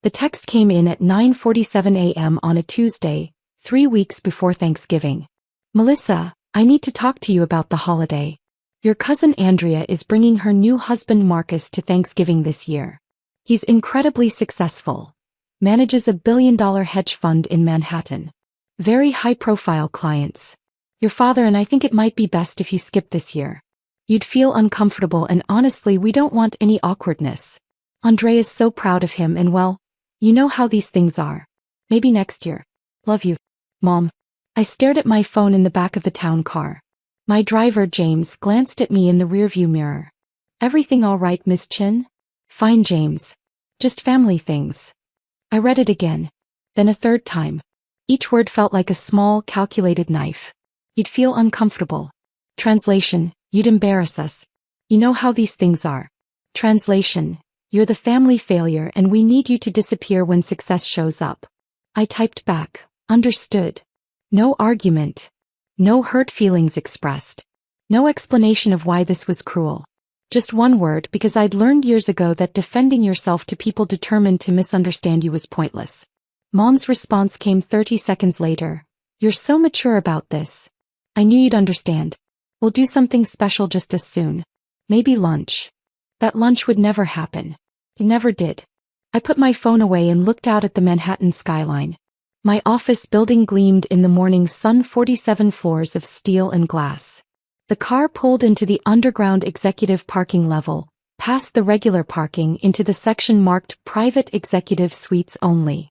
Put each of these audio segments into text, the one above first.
The text came in at 9:47 a.m. on a Tuesday, 3 weeks before Thanksgiving. Melissa, I need to talk to you about the holiday. Your cousin Andrea is bringing her new husband Marcus to Thanksgiving this year. He's incredibly successful. Manages a billion-dollar hedge fund in Manhattan. Very high-profile clients. Your father and I think it might be best if you skip this year. You'd feel uncomfortable and honestly we don't want any awkwardness. Andrea's so proud of him and well, you know how these things are. Maybe next year. Love you. Mom. I stared at my phone in the back of the town car. My driver James glanced at me in the rearview mirror. Everything all right, Miss Chin? Fine, James. Just family things. I read it again. Then a third time. Each word felt like a small, calculated knife. You'd feel uncomfortable. Translation, you'd embarrass us. You know how these things are. Translation, you're the family failure and we need you to disappear when success shows up. I typed back, understood. No argument. No hurt feelings expressed. No explanation of why this was cruel. Just one word because I'd learned years ago that defending yourself to people determined to misunderstand you was pointless. Mom's response came 30 seconds later. You're so mature about this. I knew you'd understand. We'll do something special just as soon. Maybe lunch. That lunch would never happen. It never did. I put my phone away and looked out at the Manhattan skyline. My office building gleamed in the morning sun, 47 floors of steel and glass. The car pulled into the underground executive parking level, past the regular parking into the section marked Private Executive Suites Only.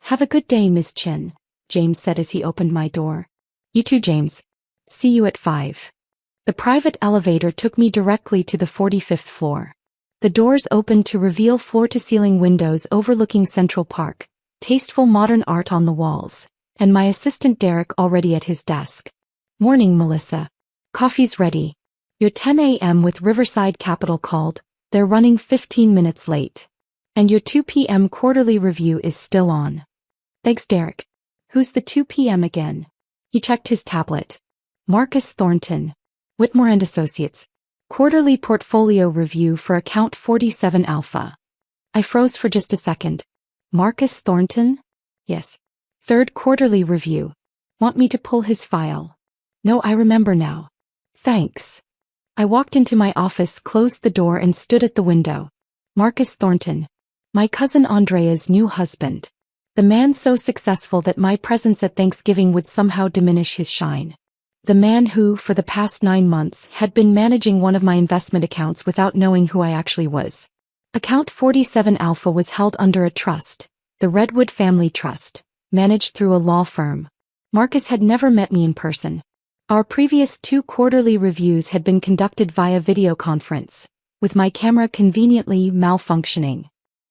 Have a good day, Miss Chin, James said as he opened my door. You too, James. See you at 5. The private elevator took me directly to the 45th floor. The doors opened to reveal floor-to-ceiling windows overlooking Central Park, tasteful modern art on the walls, and my assistant Derek already at his desk. Morning, Melissa. Coffee's ready. Your 10 a.m. with Riverside Capital called. They're running 15 minutes late. And your 2 p.m. quarterly review is still on. Thanks, Derek. Who's the 2 p.m. again? He checked his tablet. Marcus Thornton. Whitmore and Associates. Quarterly portfolio review for account 47 Alpha. I froze for just a second. Marcus Thornton? Yes. Third quarterly review. Want me to pull his file? No, I remember now. Thanks. I walked into my office, closed the door and stood at the window. Marcus Thornton. My cousin Andrea's new husband. The man so successful that my presence at Thanksgiving would somehow diminish his shine. The man who, for the past 9 months, had been managing one of my investment accounts without knowing who I actually was. Account 47 Alpha was held under a trust, the Redwood Family Trust, managed through a law firm. Marcus had never met me in person. Our previous 2 quarterly reviews had been conducted via video conference, with my camera conveniently malfunctioning.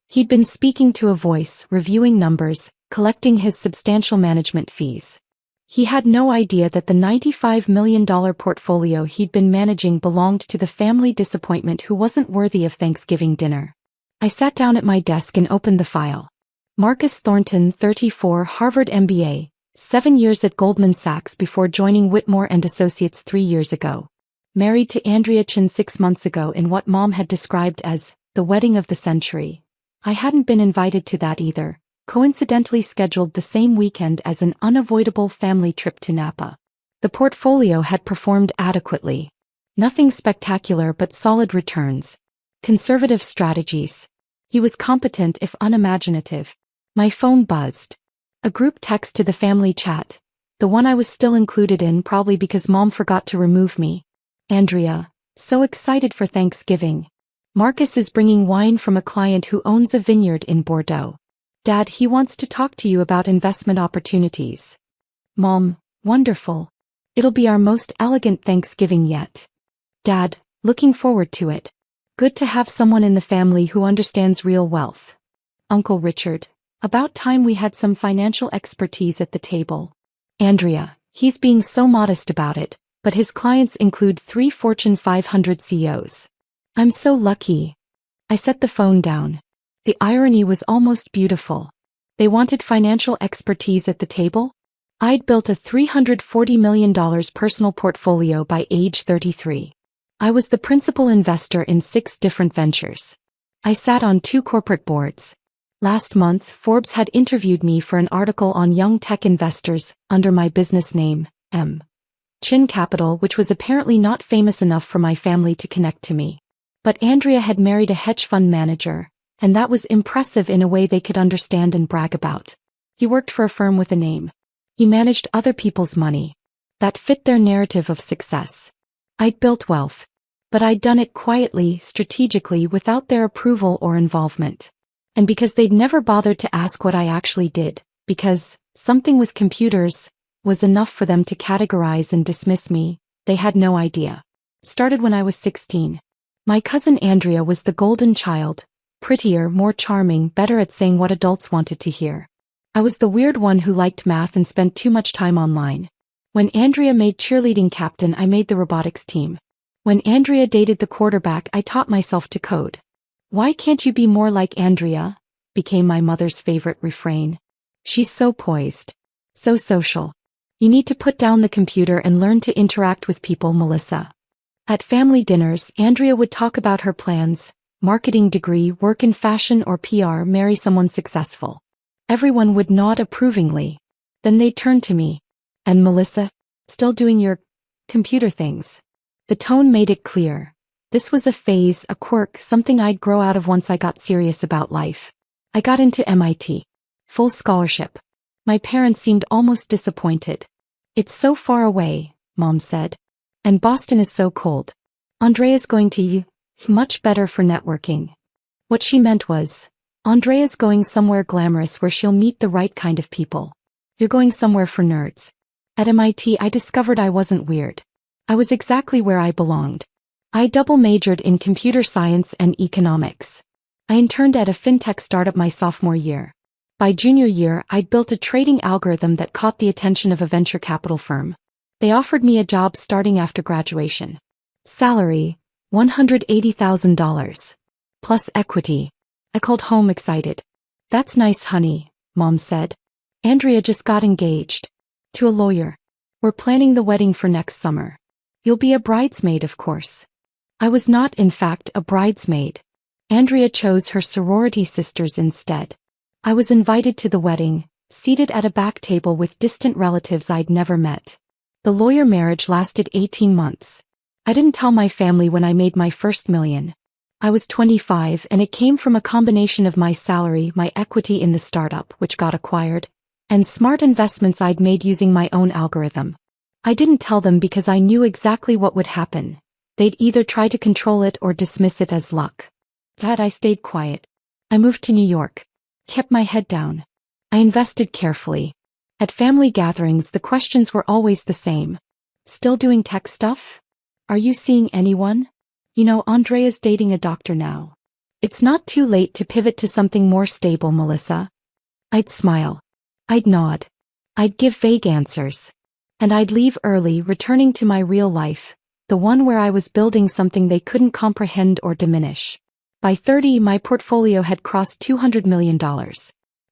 He'd been speaking to a voice, reviewing numbers, collecting his substantial management fees. He had no idea that the $95 million portfolio he'd been managing belonged to the family disappointment who wasn't worthy of Thanksgiving dinner. I sat down at my desk and opened the file. Marcus Thornton, 34, Harvard MBA, 7 years at Goldman Sachs before joining Whitmore and Associates 3 years ago. Married to Andrea Chin 6 months ago in what Mom had described as the wedding of the century. I hadn't been invited to that either. Coincidentally scheduled the same weekend as an unavoidable family trip to Napa. The portfolio had performed adequately. Nothing spectacular but solid returns. Conservative strategies. He was competent if unimaginative. My phone buzzed. A group text to the family chat. The one I was still included in probably because Mom forgot to remove me. Andrea, so excited for Thanksgiving. Marcus is bringing wine from a client who owns a vineyard in Bordeaux. Dad, he wants to talk to you about investment opportunities. Mom, wonderful. It'll be our most elegant Thanksgiving yet. Dad, looking forward to it. Good to have someone in the family who understands real wealth. Uncle Richard, about time we had some financial expertise at the table. Andrea, he's being so modest about it, but his clients include 3 Fortune 500 CEOs. I'm so lucky. I set the phone down. The irony was almost beautiful. They wanted financial expertise at the table? I'd built a $340 million personal portfolio by age 33. I was the principal investor in 6 different ventures. I sat on 2 corporate boards. Last month, Forbes had interviewed me for an article on young tech investors under my business name, M. Chin Capital, which was apparently not famous enough for my family to connect to me. But Andrea had married a hedge fund manager, and that was impressive in a way they could understand and brag about. He worked for a firm with a name. He managed other people's money. That fit their narrative of success. I'd built wealth. But I'd done it quietly, strategically, without their approval or involvement. And because they'd never bothered to ask what I actually did, because something with computers was enough for them to categorize and dismiss me, they had no idea. Started when I was 16. My cousin Andrea was the golden child, prettier, more charming, better at saying what adults wanted to hear. I was the weird one who liked math and spent too much time online. When Andrea made cheerleading captain, I made the robotics team. When Andrea dated the quarterback, I taught myself to code. "Why can't you be more like Andrea?" became my mother's favorite refrain. "She's so poised. So social. You need to put down the computer and learn to interact with people, Melissa." At family dinners, Andrea would talk about her plans: marketing degree, work in fashion or PR, marry someone successful. Everyone would nod approvingly. Then they'd turn to me. "And Melissa, still doing your computer things?" The tone made it clear. This was a phase, a quirk, something I'd grow out of once I got serious about life. I got into MIT. Full scholarship. My parents seemed almost disappointed. "It's so far away," Mom said. "And Boston is so cold. Andrea's going to U. Much better for networking." What she meant was, Andrea's going somewhere glamorous where she'll meet the right kind of people. You're going somewhere for nerds. At MIT, I discovered I wasn't weird. I was exactly where I belonged. I double majored in computer science and economics. I interned at a fintech startup my sophomore year. By junior year, I'd built a trading algorithm that caught the attention of a venture capital firm. They offered me a job starting after graduation. Salary, $180,000. Plus equity. I called home excited. "That's nice, honey," Mom said. "Andrea just got engaged. To a lawyer. We're planning the wedding for next summer. You'll be a bridesmaid, of course." I was not, in fact, a bridesmaid. Andrea chose her sorority sisters instead. I was invited to the wedding, seated at a back table with distant relatives I'd never met. The lawyer marriage lasted 18 months. I didn't tell my family when I made my first million. I was 25 and it came from a combination of my salary, my equity in the startup, which got acquired, and smart investments I'd made using my own algorithm. I didn't tell them because I knew exactly what would happen. They'd either try to control it or dismiss it as luck. That I stayed quiet. I moved to New York. Kept my head down. I invested carefully. At family gatherings, the questions were always the same. "Still doing tech stuff? Are you seeing anyone? You know, Andrea's dating a doctor now. It's not too late to pivot to something more stable, Melissa." I'd smile. I'd nod. I'd give vague answers. And I'd leave early, returning to my real life, the one where I was building something they couldn't comprehend or diminish. By 30, my portfolio had crossed $200 million.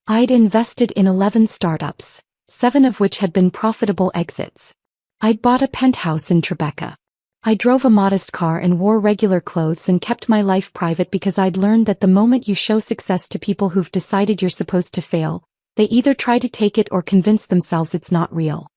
I'd invested in 11 startups, 7 of which had been profitable exits. I'd bought a penthouse in Tribeca. I drove a modest car and wore regular clothes and kept my life private because I'd learned that the moment you show success to people who've decided you're supposed to fail, they either try to take it or convince themselves it's not real.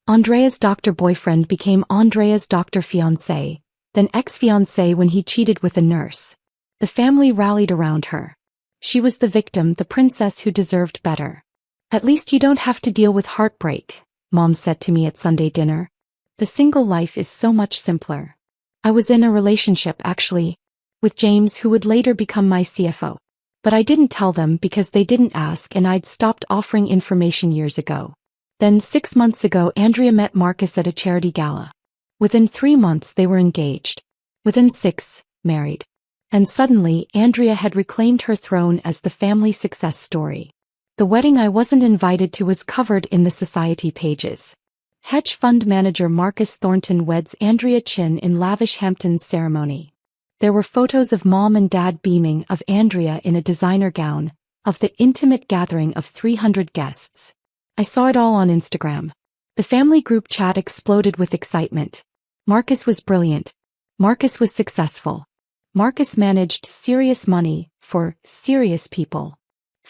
Andrea's doctor boyfriend became Andrea's doctor fiancé, then ex-fiancé when he cheated with a nurse. The family rallied around her. She was the victim, the princess who deserved better. "At least you don't have to deal with heartbreak," Mom said to me at Sunday dinner. "The single life is so much simpler." I was in a relationship, actually, with James, who would later become my CFO. But I didn't tell them because they didn't ask and I'd stopped offering information years ago. Then 6 months ago, Andrea met Marcus at a charity gala. Within 3 months they were engaged. Within 6, married. And suddenly, Andrea had reclaimed her throne as the family success story. The wedding I wasn't invited to was covered in the society pages. Hedge fund manager Marcus Thornton weds Andrea Chin in lavish Hamptons ceremony. There were photos of Mom and Dad beaming, of Andrea in a designer gown, of the intimate gathering of 300 guests. I saw it all on Instagram. The family group chat exploded with excitement. Marcus was brilliant. Marcus was successful. Marcus managed serious money for serious people.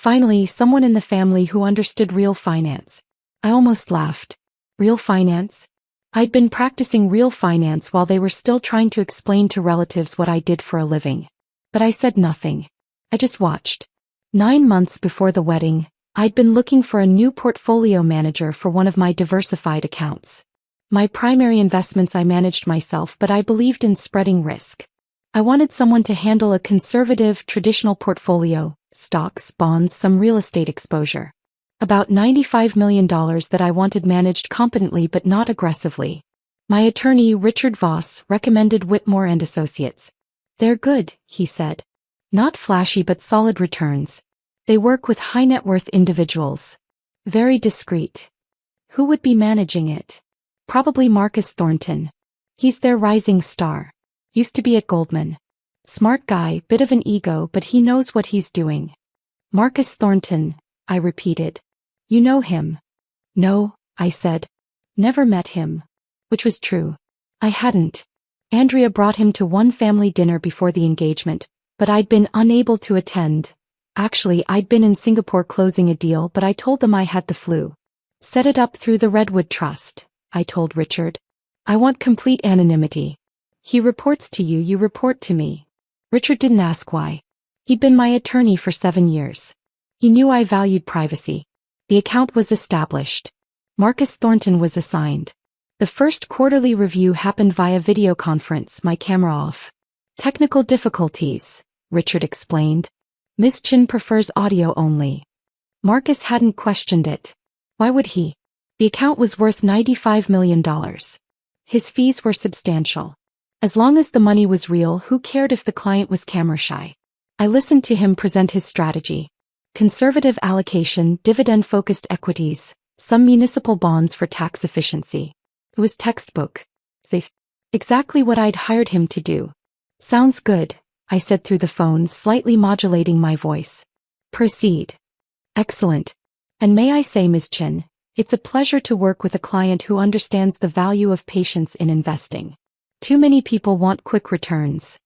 Finally, someone in the family who understood real finance. I almost laughed. Real finance? I'd been practicing real finance while they were still trying to explain to relatives what I did for a living. But I said nothing. I just watched. 9 months before the wedding, I'd been looking for a new portfolio manager for one of my diversified accounts. My primary investments I managed myself, but I believed in spreading risk. I wanted someone to handle a conservative, traditional portfolio, stocks, bonds, some real estate exposure. About $95 million that I wanted managed competently but not aggressively. My attorney, Richard Voss, recommended Whitmore and Associates. They're good, he said. Not flashy but solid returns. They work with high net worth individuals. Very discreet. Who would be managing it? Probably Marcus Thornton. He's their rising star. Used to be at Goldman. Smart guy, bit of an ego, but he knows what he's doing. Marcus Thornton, I repeated. You know him? No, I said. Never met him. Which was true. I hadn't. Andrea brought him to one family dinner before the engagement, but I'd been unable to attend. Actually, I'd been in Singapore closing a deal, but I told them I had the flu. Set it up through the Redwood Trust, I told Richard. I want complete anonymity. He reports to you, you report to me. Richard didn't ask why. He'd been my attorney for 7 years. He knew I valued privacy. The account was established. Marcus Thornton was assigned. The first quarterly review happened via video conference, my camera off. Technical difficulties, Richard explained. Miss Chin prefers audio only. Marcus hadn't questioned it. Why would he? The account was worth $95 million. His fees were substantial. As long as the money was real, who cared if the client was camera shy? I listened to him present his strategy. Conservative allocation, dividend-focused equities, some municipal bonds for tax efficiency. It was textbook. Safe. Exactly what I'd hired him to do. Sounds good, I said through the phone, slightly modulating my voice. Proceed. Excellent. And may I say, Ms. Chin, it's a pleasure to work with a client who understands the value of patience in investing. Too many people want quick returns.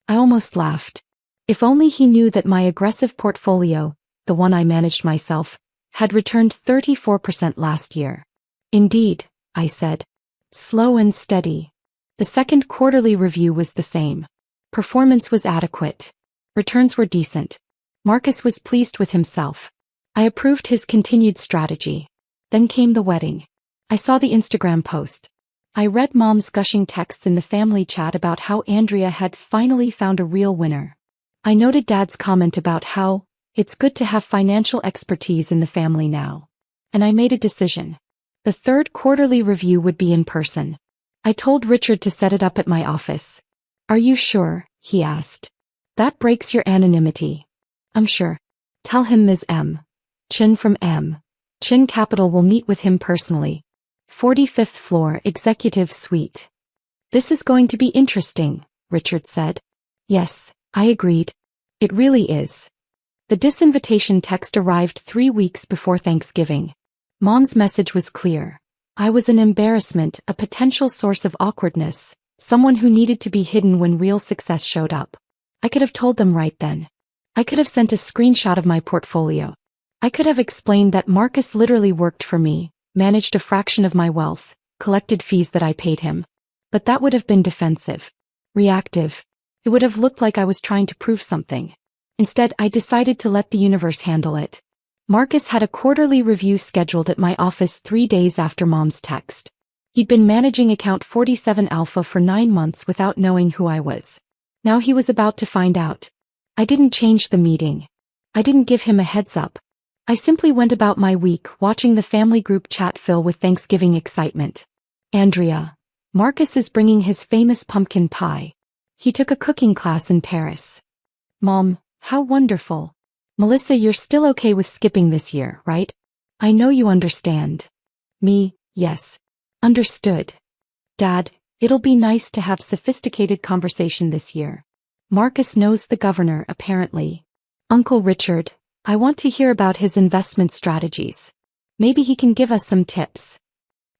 I almost laughed. If only he knew that my aggressive portfolio, the one I managed myself, had returned 34% last year. Indeed, I said. Slow and steady. The second quarterly review was the same. Performance was adequate. Returns were decent. Marcus was pleased with himself. I approved his continued strategy. Then came the wedding. I saw the Instagram post. I read Mom's gushing texts in the family chat about how Andrea had finally found a real winner. I noted Dad's comment about how it's good to have financial expertise in the family now. And I made a decision. The third quarterly review would be in person. I told Richard to set it up at my office. Are you sure? He asked. That breaks your anonymity. I'm sure. Tell him Ms. M. Chin from M. Chin Capital will meet with him personally. 45th floor, executive suite. This is going to be interesting, Richard said. Yes, I agreed. It really is. The disinvitation text arrived 3 weeks before Thanksgiving. Mom's message was clear. I was an embarrassment, a potential source of awkwardness, someone who needed to be hidden when real success showed up. I could have told them right then. I could have sent a screenshot of my portfolio. I could have explained that Marcus literally worked for me, managed a fraction of my wealth, collected fees that I paid him. But that would have been defensive. Reactive. It would have looked like I was trying to prove something. Instead, I decided to let the universe handle it. Marcus had a quarterly review scheduled at my office 3 days after Mom's text. He'd been managing account 47 Alpha for 9 months without knowing who I was. Now he was about to find out. I didn't change the meeting. I didn't give him a heads up. I simply went about my week watching the family group chat fill with Thanksgiving excitement. Andrea. Marcus is bringing his famous pumpkin pie. He took a cooking class in Paris. Mom, how wonderful. Melissa, you're still okay with skipping this year, right? I know you understand. Me, yes. Understood. Dad, it'll be nice to have sophisticated conversation this year. Marcus knows the governor, apparently. Uncle Richard, I want to hear about his investment strategies. Maybe he can give us some tips.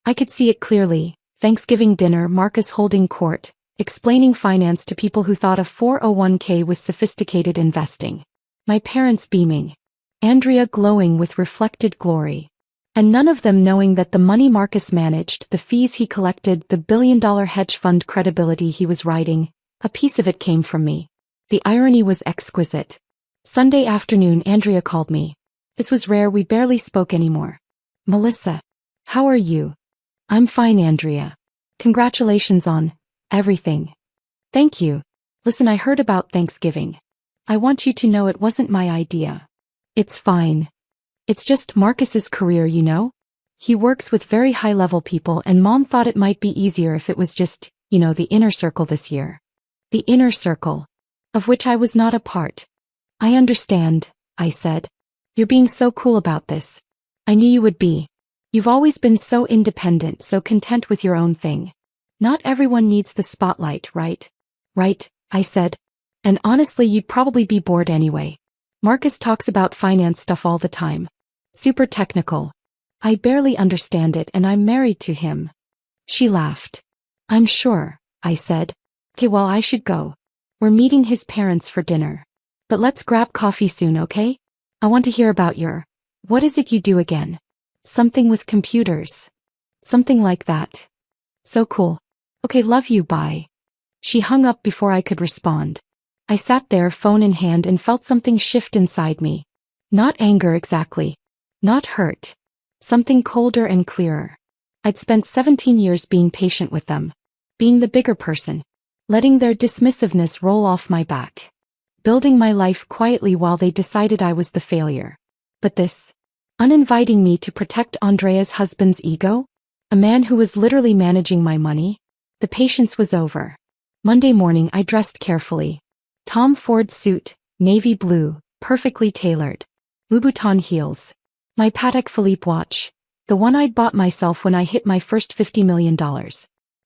I could see it clearly. Thanksgiving dinner, Marcus holding court, explaining finance to people who thought a 401k was sophisticated investing. My parents beaming. Andrea glowing with reflected glory. And none of them knowing that the money Marcus managed, the fees he collected, the billion-dollar hedge fund credibility he was riding, a piece of it came from me. The irony was exquisite. Sunday afternoon Andrea called me. This was rare, we barely spoke anymore. Melissa. How are you? I'm fine, Andrea. Congratulations on everything. Thank you. Listen, I heard about Thanksgiving. I want you to know it wasn't my idea. It's fine. It's just Marcus's career, you know? He works with very high-level people and Mom thought it might be easier if it was just, the inner circle this year. The inner circle. Of which I was not a part. I understand, I said. You're being so cool about this. I knew you would be. You've always been so independent, so content with your own thing. Not everyone needs the spotlight, right? Right, I said. And honestly, you'd probably be bored anyway. Marcus talks about finance stuff all the time. Super technical. I barely understand it and I'm married to him. She laughed. I'm sure, I said. Okay, well, I should go. We're meeting his parents for dinner. But let's grab coffee soon, okay? I want to hear about what is it you do again? Something with computers. Something like that. So cool. Okay, love you, bye. She hung up before I could respond. I sat there, phone in hand, and felt something shift inside me. Not anger exactly. Not hurt. Something colder and clearer. I'd spent 17 years being patient with them. Being the bigger person. Letting their dismissiveness roll off my back. Building my life quietly while they decided I was the failure. But this. Uninviting me to protect Andrea's husband's ego? A man who was literally managing my money? The patience was over. Monday morning I dressed carefully. Tom Ford suit, navy blue, perfectly tailored. Louboutin heels. My Patek Philippe watch. The one I'd bought myself when I hit my first $50 million.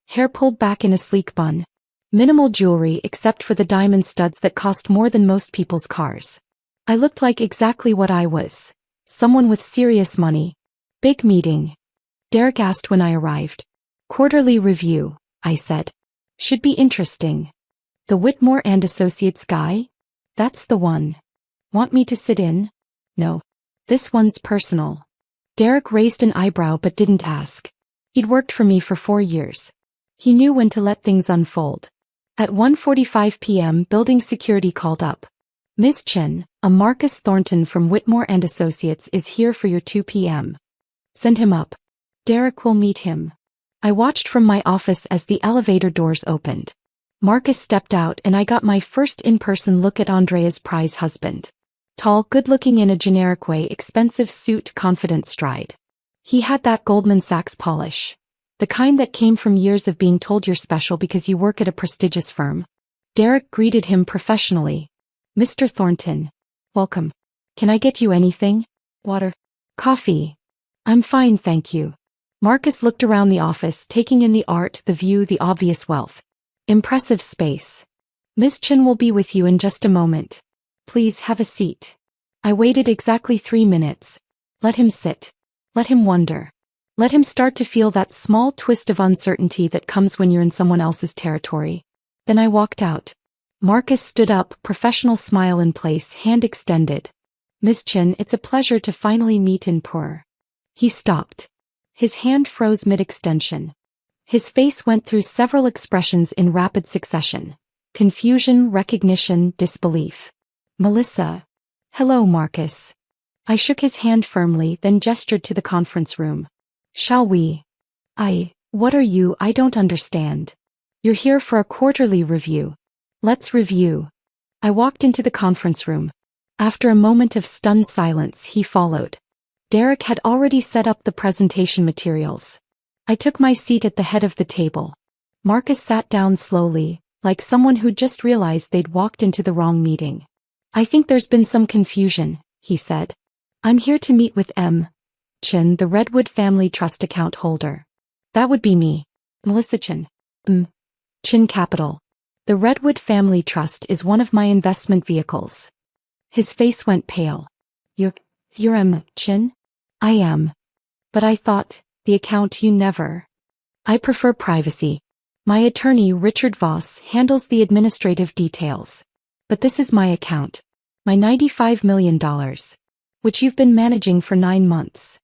Hair pulled back in a sleek bun. Minimal jewelry except for the diamond studs that cost more than most people's cars. I looked like exactly what I was. Someone with serious money. Big meeting. Derek asked when I arrived. Quarterly review, I said. Should be interesting. The Whitmore and Associates guy? That's the one. Want me to sit in? No. This one's personal. Derek raised an eyebrow but didn't ask. He'd worked for me for 4 years. He knew when to let things unfold. At 1:45 p.m. building security called up. Ms. Chen, a Marcus Thornton from Whitmore and Associates is here for your 2 p.m. Send him up. Derek will meet him. I watched from my office as the elevator doors opened. Marcus stepped out and I got my first in-person look at Andrea's prize husband. Tall, good-looking in a generic way, expensive suit, confident stride. He had that Goldman Sachs polish. The kind that came from years of being told you're special because you work at a prestigious firm. Derek greeted him professionally. Mr. Thornton. Welcome. Can I get you anything? Water. Coffee. I'm fine, thank you. Marcus looked around the office, taking in the art, the view, the obvious wealth. Impressive space. Miss Chen will be with you in just a moment. Please have a seat. I waited exactly 3 minutes. Let him sit. Let him wonder. Let him start to feel that small twist of uncertainty that comes when you're in someone else's territory. Then I walked out. Marcus stood up, professional smile in place, hand extended. Miss Chen, it's a pleasure to finally meet in Pur. He stopped. His hand froze mid-extension. His face went through several expressions in rapid succession. Confusion, recognition, disbelief. Melissa. Hello, Marcus. I shook his hand firmly, then gestured to the conference room. Shall we? What are you? I don't understand. You're here for a quarterly review. Let's review. I walked into the conference room. After a moment of stunned silence, he followed. Derek had already set up the presentation materials. I took my seat at the head of the table. Marcus sat down slowly, like someone who just realized they'd walked into the wrong meeting. I think there's been some confusion, he said. I'm here to meet with M. Chen, the Redwood Family Trust account holder. That would be me. Melissa Chen. Chen Capital. The Redwood Family Trust is one of my investment vehicles. His face went pale. You're M. Chen? I am. But I thought, the account you never. I prefer privacy. My attorney Richard Voss handles the administrative details. But this is my account. My $95 million. which you've been managing for 9 months.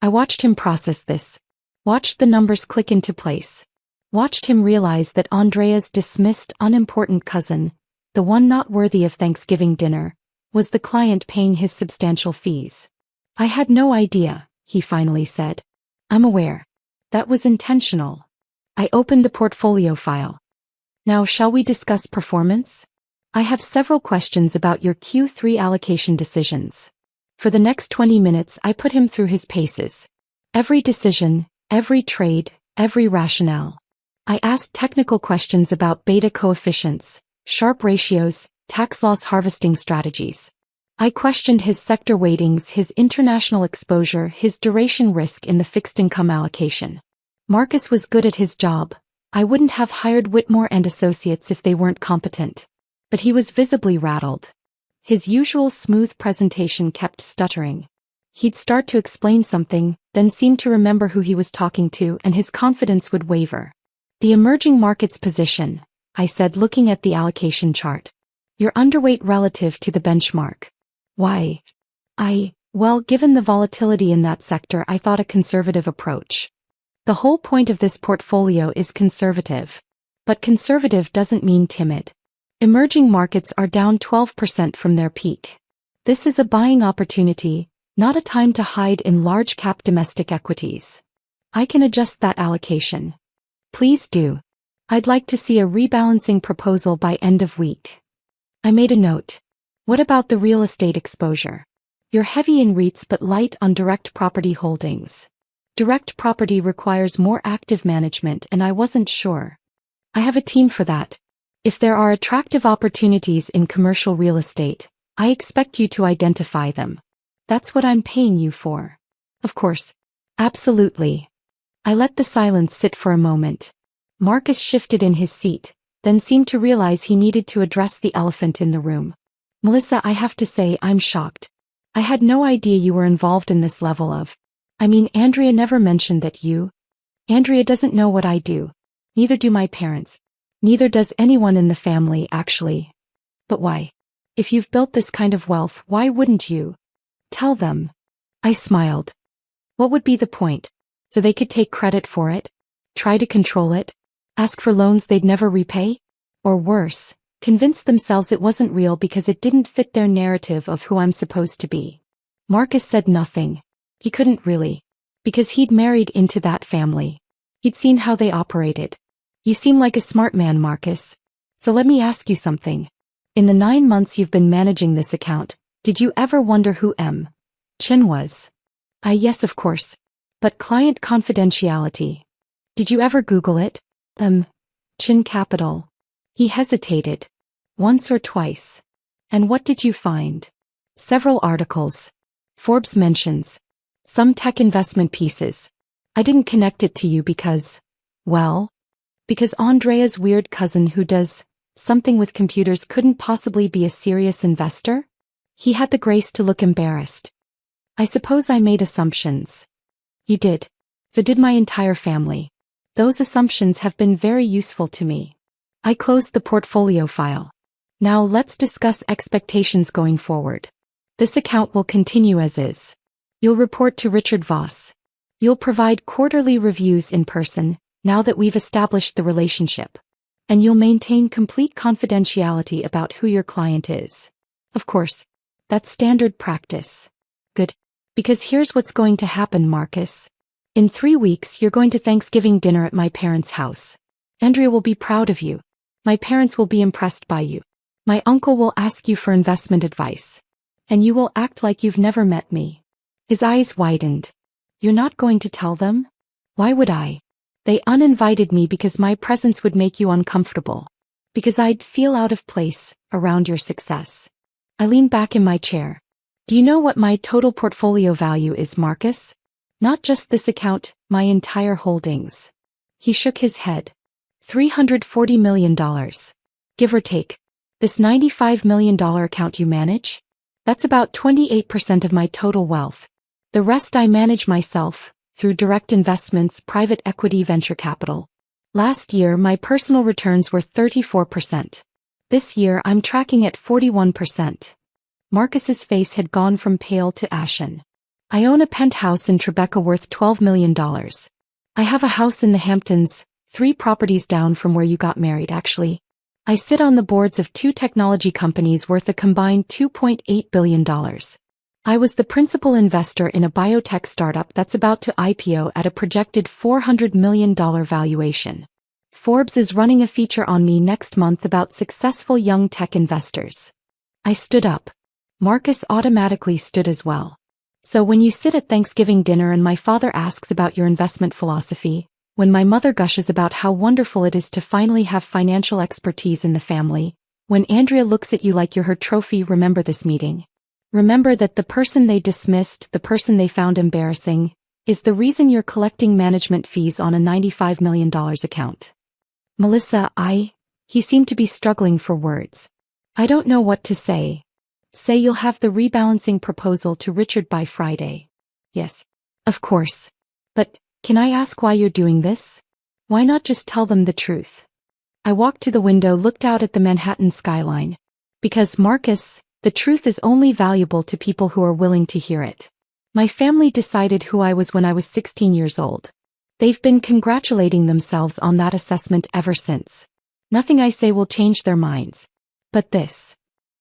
I watched him process this. Watched the numbers click into place. Watched him realize that Andrea's dismissed, unimportant cousin, the one not worthy of Thanksgiving dinner, was the client paying his substantial fees. I had no idea, he finally said. I'm aware. That was intentional. I opened the portfolio file. Now shall we discuss performance? I have several questions about your Q3 allocation decisions. For the next 20 minutes I put him through his paces. Every decision, every trade, every rationale. I asked technical questions about beta coefficients, Sharpe ratios, tax loss harvesting strategies. I questioned his sector weightings, his international exposure, his duration risk in the fixed income allocation. Marcus was good at his job. I wouldn't have hired Whitmore and Associates if they weren't competent. But he was visibly rattled. His usual smooth presentation kept stuttering. He'd start to explain something, then seem to remember who he was talking to, and his confidence would waver. The emerging markets position, I said, looking at the allocation chart. You're underweight relative to the benchmark. Why? Well, given the volatility in that sector, I thought a conservative approach. The whole point of this portfolio is conservative. But conservative doesn't mean timid. Emerging markets are down 12% from their peak. This is a buying opportunity, not a time to hide in large-cap domestic equities. I can adjust that allocation. Please do. I'd like to see a rebalancing proposal by end of week. I made a note. What about the real estate exposure? You're heavy in REITs but light on direct property holdings. Direct property requires more active management, and I wasn't sure. I have a team for that. If there are attractive opportunities in commercial real estate, I expect you to identify them. That's what I'm paying you for. Of course. Absolutely. I let the silence sit for a moment. Marcus shifted in his seat, then seemed to realize he needed to address the elephant in the room. Melissa, I have to say I'm shocked. I had no idea you were involved in this level of... Andrea never mentioned that you... Andrea doesn't know what I do. Neither do my parents. Neither does anyone in the family, actually. But why? If you've built this kind of wealth, why wouldn't you? Tell them. I smiled. What would be the point? So they could take credit for it? Try to control it? Ask for loans they'd never repay? Or worse, convince themselves it wasn't real because it didn't fit their narrative of who I'm supposed to be. Marcus said nothing. He couldn't really. Because he'd married into that family. He'd seen how they operated. You seem like a smart man, Marcus. So let me ask you something. In the 9 months you've been managing this account, did you ever wonder who M. Chin was? Yes, of course. But client confidentiality. Did you ever Google it? Chin Capital. He hesitated. Once or twice. And what did you find? Several articles. Forbes mentions. Some tech investment pieces. I didn't connect it to you because, well, because Andrea's weird cousin who does something with computers couldn't possibly be a serious investor? He had the grace to look embarrassed. I suppose I made assumptions. You did. So did my entire family. Those assumptions have been very useful to me. I closed the portfolio file. Now let's discuss expectations going forward. This account will continue as is. You'll report to Richard Voss. You'll provide quarterly reviews in person, now that we've established the relationship. And you'll maintain complete confidentiality about who your client is. Of course. That's standard practice. Good. Because here's what's going to happen, Marcus. In 3 weeks you're going to Thanksgiving dinner at my parents' house. Andrea will be proud of you. My parents will be impressed by you. My uncle will ask you for investment advice. And you will act like you've never met me. His eyes widened. You're not going to tell them? Why would I? They uninvited me because my presence would make you uncomfortable. Because I'd feel out of place around your success. I leaned back in my chair. Do you know what my total portfolio value is, Marcus? Not just this account, my entire holdings. He shook his head. $340 million. Give or take. This $95 million account you manage? That's about 28% of my total wealth. The rest I manage myself, through direct investments, private equity, venture capital. Last year my personal returns were 34%. This year I'm tracking at 41%. Marcus's face had gone from pale to ashen. I own a penthouse in Tribeca worth $12 million. I have a house in the Hamptons, 3 properties down from where you got married actually. I sit on the boards of 2 technology companies worth a combined $2.8 billion. I was the principal investor in a biotech startup that's about to IPO at a projected $400 million valuation. Forbes is running a feature on me next month about successful young tech investors. I stood up. Marcus automatically stood as well. So when you sit at Thanksgiving dinner and my father asks about your investment philosophy, when my mother gushes about how wonderful it is to finally have financial expertise in the family, when Andrea looks at you like you're her trophy, remember this meeting. Remember that the person they dismissed, the person they found embarrassing, is the reason you're collecting management fees on a $95 million account. Melissa, he seemed to be struggling for words. I don't know what to say. Say you'll have the rebalancing proposal to Richard by Friday. Yes. Of course. But, can I ask why you're doing this? Why not just tell them the truth? I walked to the window, looked out at the Manhattan skyline. Because, Marcus, the truth is only valuable to people who are willing to hear it. My family decided who I was when I was 16 years old. They've been congratulating themselves on that assessment ever since. Nothing I say will change their minds. But this.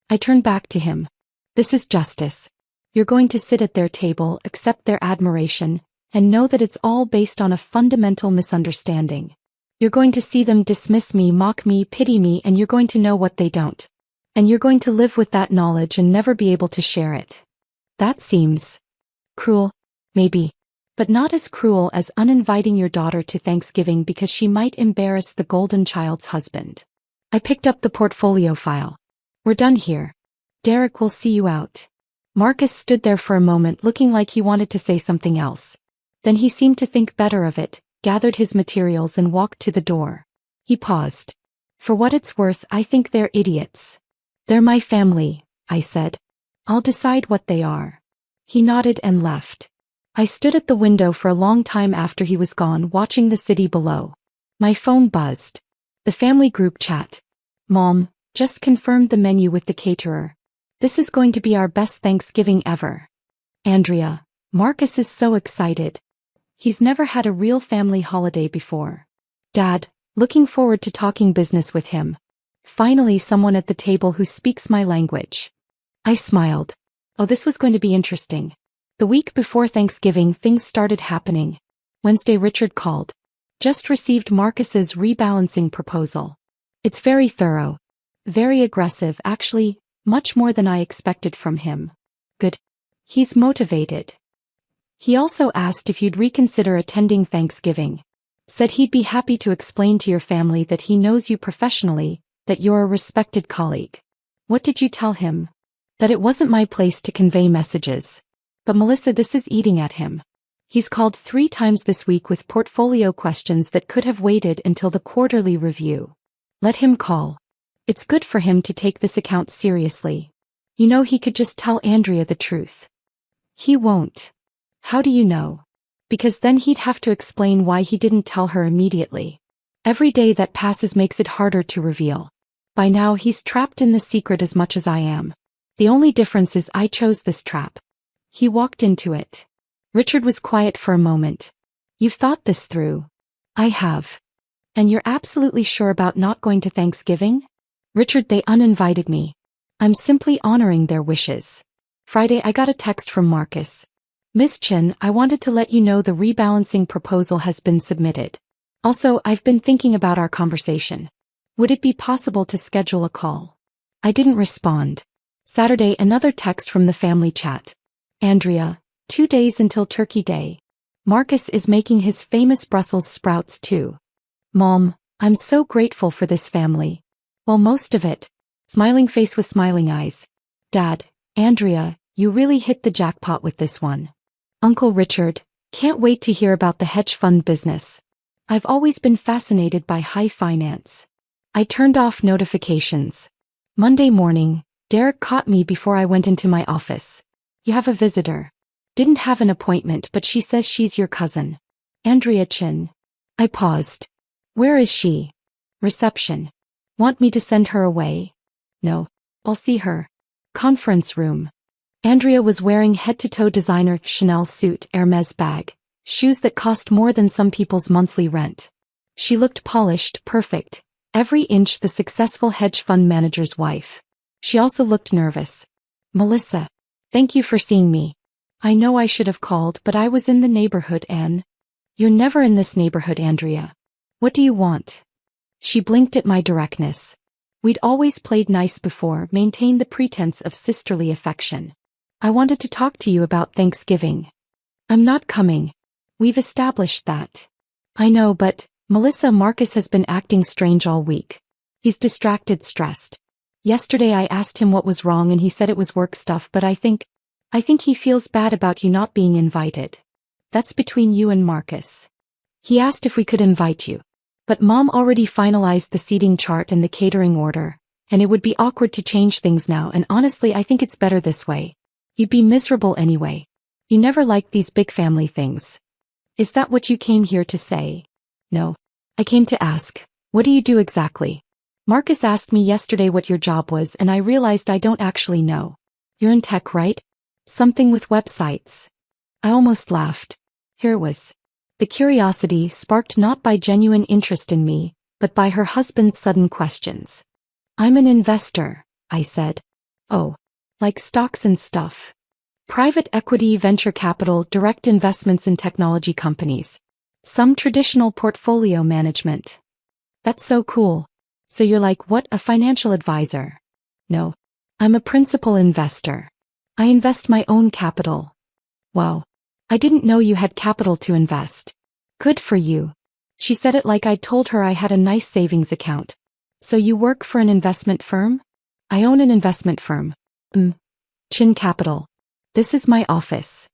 I turned back to him. This is justice. You're going to sit at their table, accept their admiration, and know that it's all based on a fundamental misunderstanding. You're going to see them dismiss me, mock me, pity me, and you're going to know what they don't. And you're going to live with that knowledge and never be able to share it. That seems cruel, maybe, but not as cruel as uninviting your daughter to Thanksgiving because she might embarrass the golden child's husband. I picked up the portfolio file. We're done here. Derek will see you out. Marcus stood there for a moment looking like he wanted to say something else. Then he seemed to think better of it, gathered his materials and walked to the door. He paused. For what it's worth, I think they're idiots. They're my family, I said. I'll decide what they are. He nodded and left. I stood at the window for a long time after he was gone, watching the city below. My phone buzzed. The family group chat. Mom, just confirmed the menu with the caterer. This is going to be our best Thanksgiving ever. Andrea, Marcus is so excited. He's never had a real family holiday before. Dad, looking forward to talking business with him. Finally, someone at the table who speaks my language. I smiled. Oh, this was going to be interesting. The week before Thanksgiving, things started happening. Wednesday, Richard called. Just received Marcus's rebalancing proposal. It's very thorough. Very aggressive, actually, much more than I expected from him. Good. He's motivated. He also asked if you'd reconsider attending Thanksgiving. Said he'd be happy to explain to your family that he knows you professionally, that you're a respected colleague. What did you tell him? That it wasn't my place to convey messages. But Melissa, this is eating at him. He's called 3 times this week with portfolio questions that could have waited until the quarterly review. Let him call. It's good for him to take this account seriously. You know, he could just tell Andrea the truth. He won't. How do you know? Because then he'd have to explain why he didn't tell her immediately. Every day that passes makes it harder to reveal. By now he's trapped in the secret as much as I am. The only difference is I chose this trap. He walked into it. Richard was quiet for a moment. You've thought this through. I have. And you're absolutely sure about not going to Thanksgiving? Richard, they uninvited me. I'm simply honoring their wishes. Friday, I got a text from Marcus. Miss Chin, I wanted to let you know the rebalancing proposal has been submitted. Also, I've been thinking about our conversation. Would it be possible to schedule a call? I didn't respond. Saturday, another text from the family chat. Andrea, 2 days until Turkey Day. Marcus is making his famous Brussels sprouts too. Mom, I'm so grateful for this family. Well, most of it. Smiling face with smiling eyes. Dad, Andrea, you really hit the jackpot with this one. Uncle Richard, can't wait to hear about the hedge fund business. I've always been fascinated by high finance. I turned off notifications. Monday morning, Derek caught me before I went into my office. You have a visitor. Didn't have an appointment, but she says she's your cousin. Andrea Chin. I paused. Where is she? Reception. Want me to send her away? No. I'll see her. Conference room. Andrea was wearing head-to-toe designer Chanel suit, Hermes bag, shoes that cost more than some people's monthly rent. She looked polished, perfect, every inch the successful hedge fund manager's wife. She also looked nervous. Melissa. Thank you for seeing me. I know I should have called, but I was in the neighborhood and... You're never in this neighborhood, Andrea. What do you want? She blinked at my directness. We'd always played nice before, maintained the pretense of sisterly affection. I wanted to talk to you about Thanksgiving. I'm not coming. We've established that. I know, but, Melissa, Marcus has been acting strange all week. He's distracted, stressed. Yesterday I asked him what was wrong and he said it was work stuff, but I think he feels bad about you not being invited. That's between you and Marcus. He asked if we could invite you. But Mom already finalized the seating chart and the catering order, and it would be awkward to change things now, and honestly I think it's better this way. You'd be miserable anyway. You never liked these big family things. Is that what you came here to say? No. I came to ask, what do you do exactly? Marcus asked me yesterday what your job was and I realized I don't actually know. You're in tech, right? Something with websites. I almost laughed. Here it was. The curiosity sparked not by genuine interest in me, but by her husband's sudden questions. I'm an investor, I said. Oh. Like stocks and stuff. Private equity, venture capital, direct investments in technology companies. Some traditional portfolio management. That's so cool. So you're like what, a financial advisor? No. I'm a principal investor. I invest my own capital. Wow. I didn't know you had capital to invest. Good for you. She said it like I'd told her I had a nice savings account. So you work for an investment firm? I own an investment firm. Chin Capital. This is my office.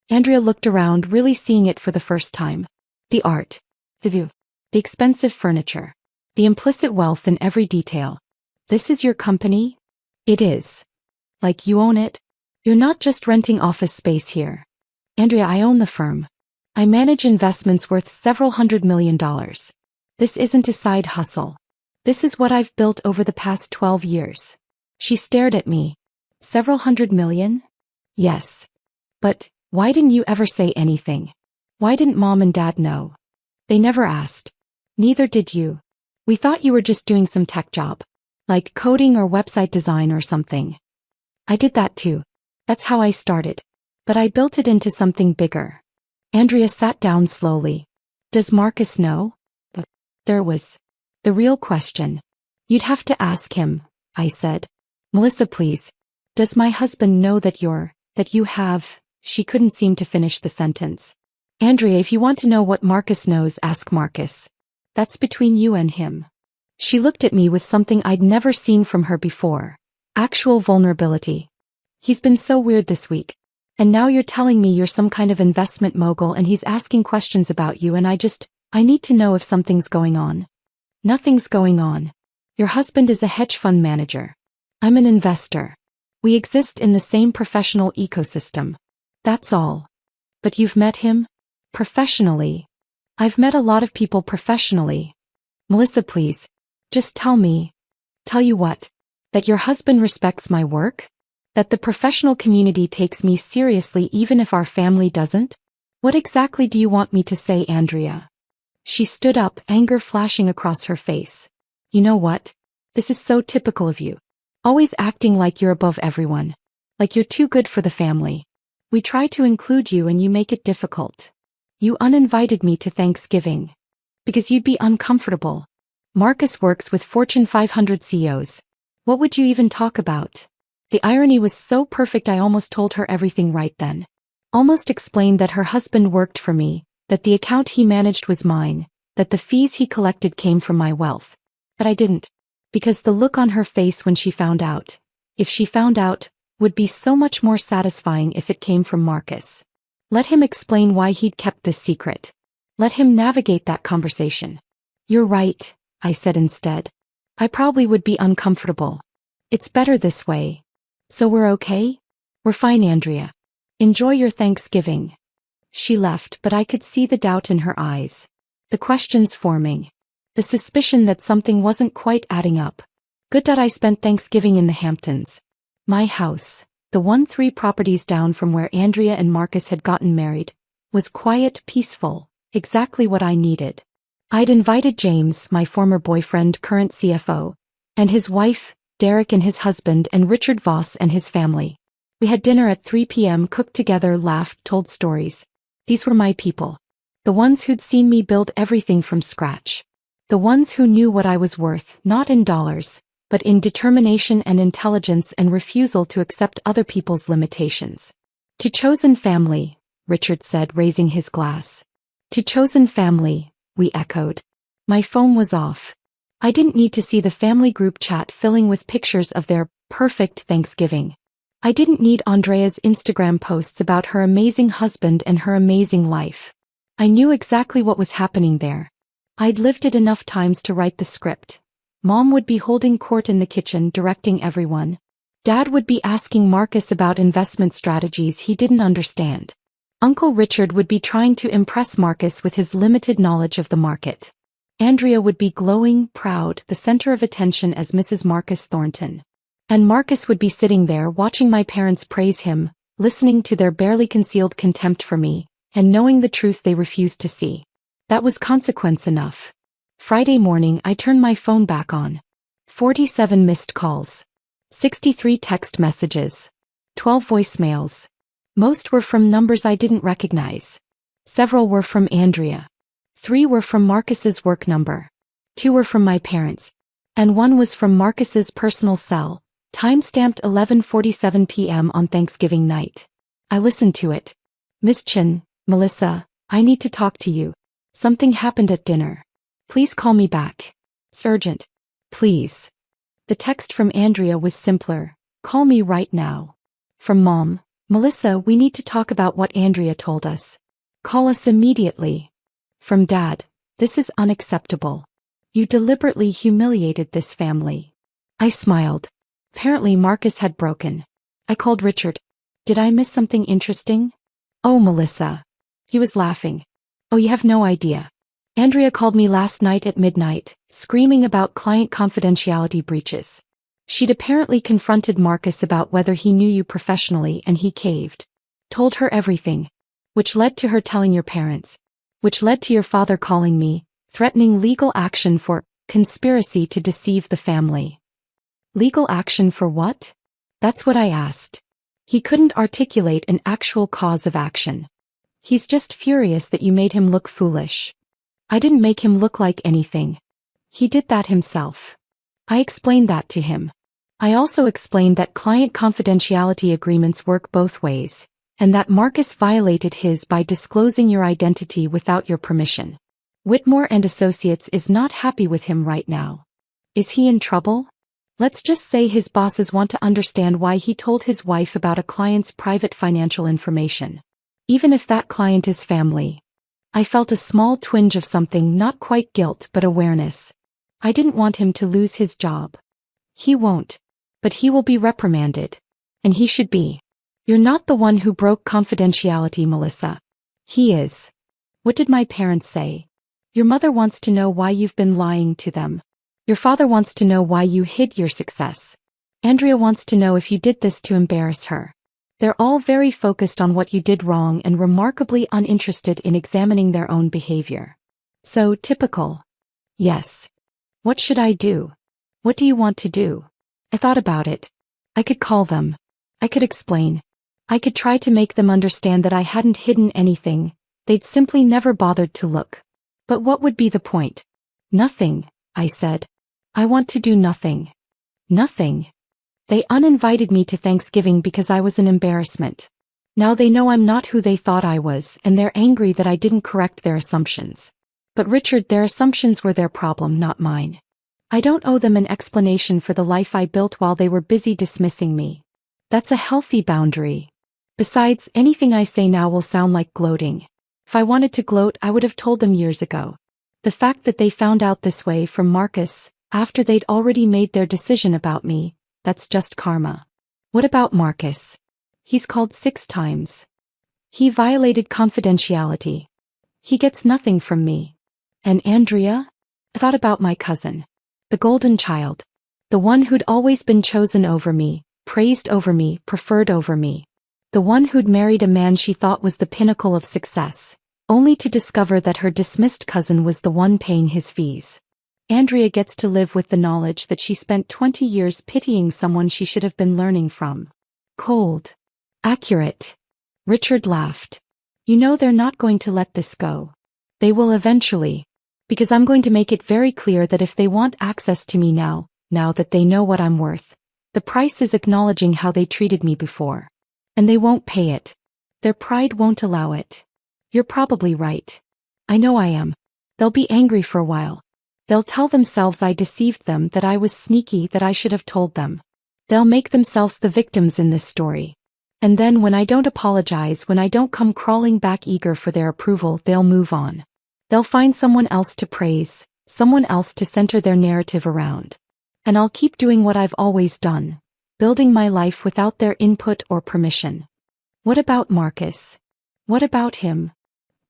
Andrea looked around, really seeing it for the first time. The art. The view. The expensive furniture. The implicit wealth in every detail. This is your company? It is. Like you own it? You're not just renting office space here. Andrea, I own the firm. I manage investments worth several $100 million. This isn't a side hustle. This is what I've built over the past 12 years. She stared at me. Several $100 million? Yes. But, why didn't you ever say anything? Why didn't Mom and Dad know? They never asked. Neither did you. We thought you were just doing some tech job. Like coding or website design or something. I did that too. That's how I started. But I built it into something bigger. Andrea sat down slowly. Does Marcus know? There was the real question. You'd have to ask him, I said. Melissa, please. Does my husband know that you have... She couldn't seem to finish the sentence. Andrea, if you want to know what Marcus knows, ask Marcus. That's between you and him. She looked at me with something I'd never seen from her before. Actual vulnerability. He's been so weird this week. And now you're telling me you're some kind of investment mogul and he's asking questions about you and I need to know if something's going on. Nothing's going on. Your husband is a hedge fund manager. I'm an investor. We exist in the same professional ecosystem. That's all. But you've met him? Professionally. I've met a lot of people professionally. Melissa, please. Just tell me. Tell you what? That your husband respects my work? That the professional community takes me seriously even if our family doesn't? What exactly do you want me to say, Andrea? She stood up, anger flashing across her face. You know what? This is so typical of you. Always acting like you're above everyone. Like you're too good for the family. We try to include you and you make it difficult. You uninvited me to Thanksgiving. Because you'd be uncomfortable. Marcus works with Fortune 500 CEOs. What would you even talk about? The irony was so perfect I almost told her everything right then. Almost explained that her husband worked for me, that the account he managed was mine, that the fees he collected came from my wealth. But I didn't. Because the look on her face when she found out, if she found out, would be so much more satisfying if it came from Marcus. Let him explain why he'd kept this secret. Let him navigate that conversation. You're right, I said instead. I probably would be uncomfortable. It's better this way. So we're okay? We're fine, Andrea. Enjoy your Thanksgiving. She left, but I could see the doubt in her eyes. The questions forming. The suspicion that something wasn't quite adding up. Good that I spent Thanksgiving in the Hamptons. My house, the one 3 properties down from where Andrea and Marcus had gotten married, was quiet, peaceful, exactly what I needed. I'd invited James, my former boyfriend, current CFO, and his wife, Derek and his husband, and Richard Voss and his family. We had dinner at 3 p.m., cooked together, laughed, told stories. These were my people. The ones who'd seen me build everything from scratch. The ones who knew what I was worth, not in dollars, but in determination and intelligence and refusal to accept other people's limitations. To chosen family, Richard said, raising his glass. To chosen family, we echoed. My phone was off. I didn't need to see the family group chat filling with pictures of their perfect Thanksgiving. I didn't need Andrea's Instagram posts about her amazing husband and her amazing life. I knew exactly what was happening there. I'd lived it enough times to write the script. Mom would be holding court in the kitchen, directing everyone. Dad would be asking Marcus about investment strategies he didn't understand. Uncle Richard would be trying to impress Marcus with his limited knowledge of the market. Andrea would be glowing, proud, the center of attention as Mrs. Marcus Thornton. And Marcus would be sitting there watching my parents praise him, listening to their barely concealed contempt for me, and knowing the truth they refused to see. That was consequence enough. Friday morning I turned my phone back on. 47 missed calls. 63 text messages. 12 voicemails. Most were from numbers I didn't recognize. Several were from Andrea. 3 were from Marcus's work number. 2 were from my parents. And 1 was from Marcus's personal cell, time-stamped 11:47 p.m. on Thanksgiving night. I listened to it. Miss Chin, Melissa, I need to talk to you. Something happened at dinner. Please call me back. It's urgent. Please. The text from Andrea was simpler. Call me right now. From Mom, Melissa, we need to talk about what Andrea told us. Call us immediately. From Dad, this is unacceptable. You deliberately humiliated this family. I smiled. Apparently Marcus had broken. I called Richard. Did I miss something interesting? Oh, Melissa. He was laughing. Oh, you have no idea. Andrea called me last night at midnight, screaming about client confidentiality breaches. She'd apparently confronted Marcus about whether he knew you professionally and he caved. Told her everything. Which led to her telling your parents. Which led to your father calling me, threatening legal action for conspiracy to deceive the family. Legal action for what? That's what I asked. He couldn't articulate an actual cause of action. He's just furious that you made him look foolish. I didn't make him look like anything. He did that himself. I explained that to him. I also explained that client confidentiality agreements work both ways, and that Marcus violated his by disclosing your identity without your permission. Whitmore and Associates is not happy with him right now. Is he in trouble? Let's just say his bosses want to understand why he told his wife about a client's private financial information. Even if that client is family. I felt a small twinge of something, not quite guilt but awareness. I didn't want him to lose his job. He won't. But he will be reprimanded. And he should be. You're not the one who broke confidentiality, Melissa. He is. What did my parents say? Your mother wants to know why you've been lying to them. Your father wants to know why you hid your success. Andrea wants to know if you did this to embarrass her. They're all very focused on what you did wrong and remarkably uninterested in examining their own behavior. So typical. Yes. What should I do? What do you want to do? I thought about it. I could call them. I could explain. I could try to make them understand that I hadn't hidden anything. They'd simply never bothered to look. But what would be the point? Nothing, I said. I want to do nothing. Nothing. They uninvited me to Thanksgiving because I was an embarrassment. Now they know I'm not who they thought I was, and they're angry that I didn't correct their assumptions. But Richard, their assumptions were their problem, not mine. I don't owe them an explanation for the life I built while they were busy dismissing me. That's a healthy boundary. Besides, anything I say now will sound like gloating. If I wanted to gloat, I would have told them years ago. The fact that they found out this way from Marcus, after they'd already made their decision about me, that's just karma. What about Marcus? He's called 6 times. He violated confidentiality. He gets nothing from me. And Andrea? I thought about my cousin. The golden child. The one who'd always been chosen over me, praised over me, preferred over me. The one who'd married a man she thought was the pinnacle of success, only to discover that her dismissed cousin was the one paying his fees. Andrea gets to live with the knowledge that she spent 20 years pitying someone she should have been learning from. Cold. Accurate. Richard laughed. You know they're not going to let this go. They will eventually. Because I'm going to make it very clear that if they want access to me now that they know what I'm worth, the price is acknowledging how they treated me before. And they won't pay it. Their pride won't allow it. You're probably right. I know I am. They'll be angry for a while. They'll tell themselves I deceived them, that I was sneaky, that I should have told them. They'll make themselves the victims in this story. And then when I don't apologize, when I don't come crawling back eager for their approval, they'll move on. They'll find someone else to praise, someone else to center their narrative around. And I'll keep doing what I've always done, building my life without their input or permission. What about Marcus? What about him?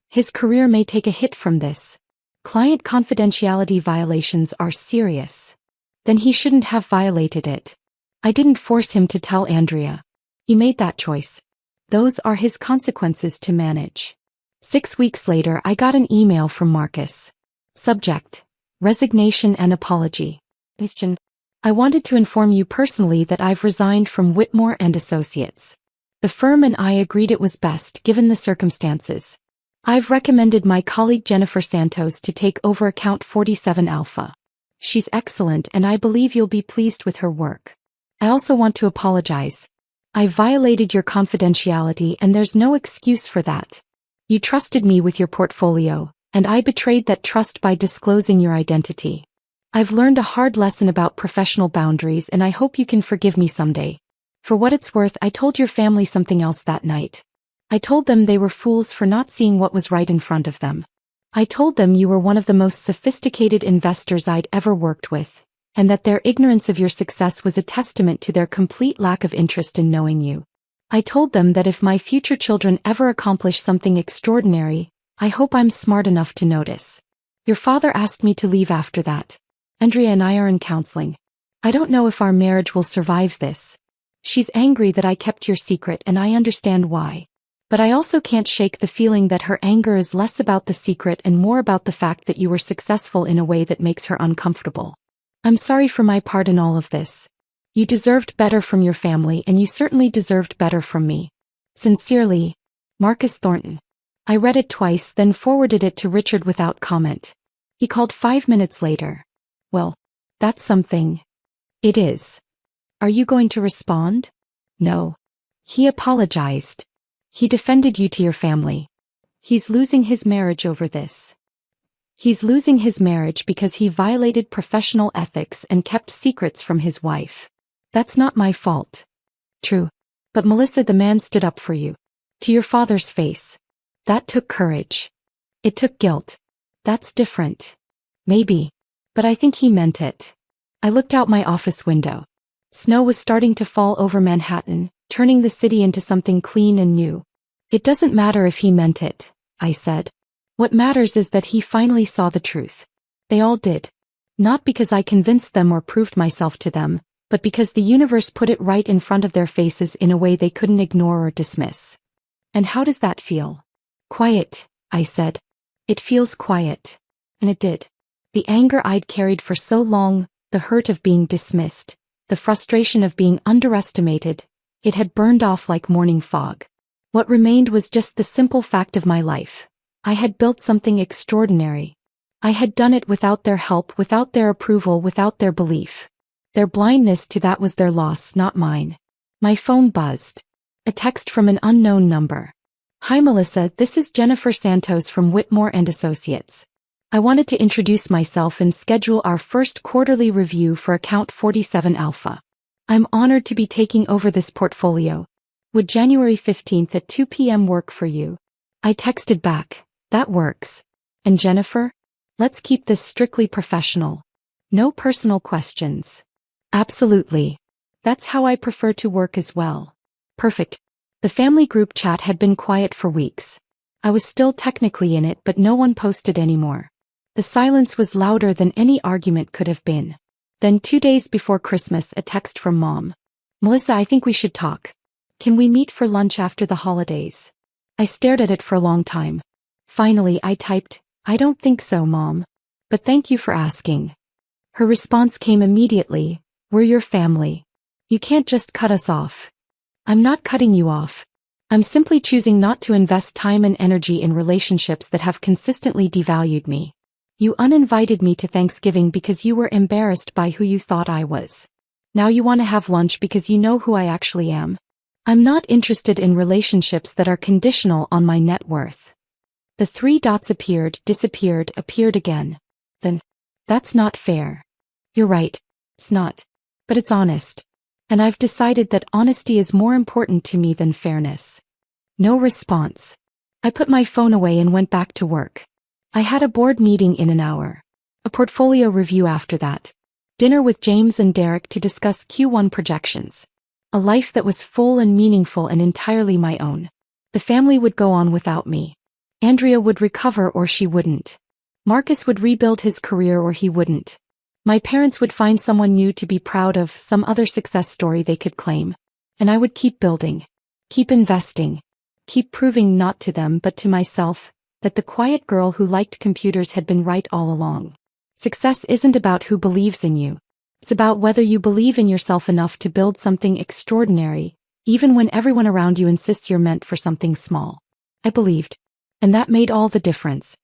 His career may take a hit from this. Client confidentiality violations are serious. Then he shouldn't have violated it. I didn't force him to tell Andrea. He made that choice. Those are his consequences to manage. 6 weeks later, I got an email from Marcus. Subject: resignation and apology. Question: I wanted to inform you personally that I've resigned from Whitmore and Associates. The firm and I agreed it was best given the circumstances. I've recommended my colleague Jennifer Santos to take over account 47 Alpha. She's excellent and I believe you'll be pleased with her work. I also want to apologize. I violated your confidentiality and there's no excuse for that. You trusted me with your portfolio, and I betrayed that trust by disclosing your identity. I've learned a hard lesson about professional boundaries and I hope you can forgive me someday. For what it's worth, I told your family something else that night. I told them they were fools for not seeing what was right in front of them. I told them you were one of the most sophisticated investors I'd ever worked with, and that their ignorance of your success was a testament to their complete lack of interest in knowing you. I told them that if my future children ever accomplish something extraordinary, I hope I'm smart enough to notice. Your father asked me to leave after that. Andrea and I are in counseling. I don't know if our marriage will survive this. She's angry that I kept your secret and I understand why. But I also can't shake the feeling that her anger is less about the secret and more about the fact that you were successful in a way that makes her uncomfortable. I'm sorry for my part in all of this. You deserved better from your family and you certainly deserved better from me. Sincerely, Marcus Thornton. I read it twice, then forwarded it to Richard without comment. He called 5 minutes later. Well, that's something. It is. Are you going to respond? No. He apologized. He defended you to your family. He's losing his marriage over this. He's losing his marriage because he violated professional ethics and kept secrets from his wife. That's not my fault. True. But Melissa, the man stood up for you. To your father's face. That took courage. It took guilt. That's different. Maybe. But I think he meant it. I looked out my office window. Snow was starting to fall over Manhattan, turning the city into something clean and new. It doesn't matter if he meant it, I said. What matters is that he finally saw the truth. They all did. Not because I convinced them or proved myself to them, but because the universe put it right in front of their faces in a way they couldn't ignore or dismiss. And how does that feel? Quiet, I said. It feels quiet. And it did. The anger I'd carried for so long, the hurt of being dismissed, the frustration of being underestimated, it had burned off like morning fog. What remained was just the simple fact of my life. I had built something extraordinary. I had done it without their help, without their approval, without their belief. Their blindness to that was their loss, not mine. My phone buzzed. A text from an unknown number. Hi Melissa, this is Jennifer Santos from Whitmore and Associates. I wanted to introduce myself and schedule our first quarterly review for account 47 Alpha. I'm honored to be taking over this portfolio. Would January 15th at 2 p.m. work for you? I texted back, that works. And Jennifer? Let's keep this strictly professional. No personal questions. Absolutely. That's how I prefer to work as well. Perfect. The family group chat had been quiet for weeks. I was still technically in it, but no one posted anymore. The silence was louder than any argument could have been. Then 2 days before Christmas, a text from Mom. Melissa, I think we should talk. Can we meet for lunch after the holidays? I stared at it for a long time. Finally, I typed, I don't think so, Mom. But thank you for asking. Her response came immediately, we're your family. You can't just cut us off. I'm not cutting you off. I'm simply choosing not to invest time and energy in relationships that have consistently devalued me. You uninvited me to Thanksgiving because you were embarrassed by who you thought I was. Now you want to have lunch because you know who I actually am. I'm not interested in relationships that are conditional on my net worth. The three dots appeared, disappeared, appeared again. Then, that's not fair. You're right. It's not. But it's honest. And I've decided that honesty is more important to me than fairness. No response. I put my phone away and went back to work. I had a board meeting in an hour. A portfolio review after that. Dinner with James and Derek to discuss Q1 projections. A life that was full and meaningful and entirely my own. The family would go on without me. Andrea would recover or she wouldn't. Marcus would rebuild his career or he wouldn't. My parents would find someone new to be proud of, some other success story they could claim. And I would keep building. Keep investing. Keep proving not to them but to myself, that the quiet girl who liked computers had been right all along. Success isn't about who believes in you. It's about whether you believe in yourself enough to build something extraordinary, even when everyone around you insists you're meant for something small. I believed. And that made all the difference.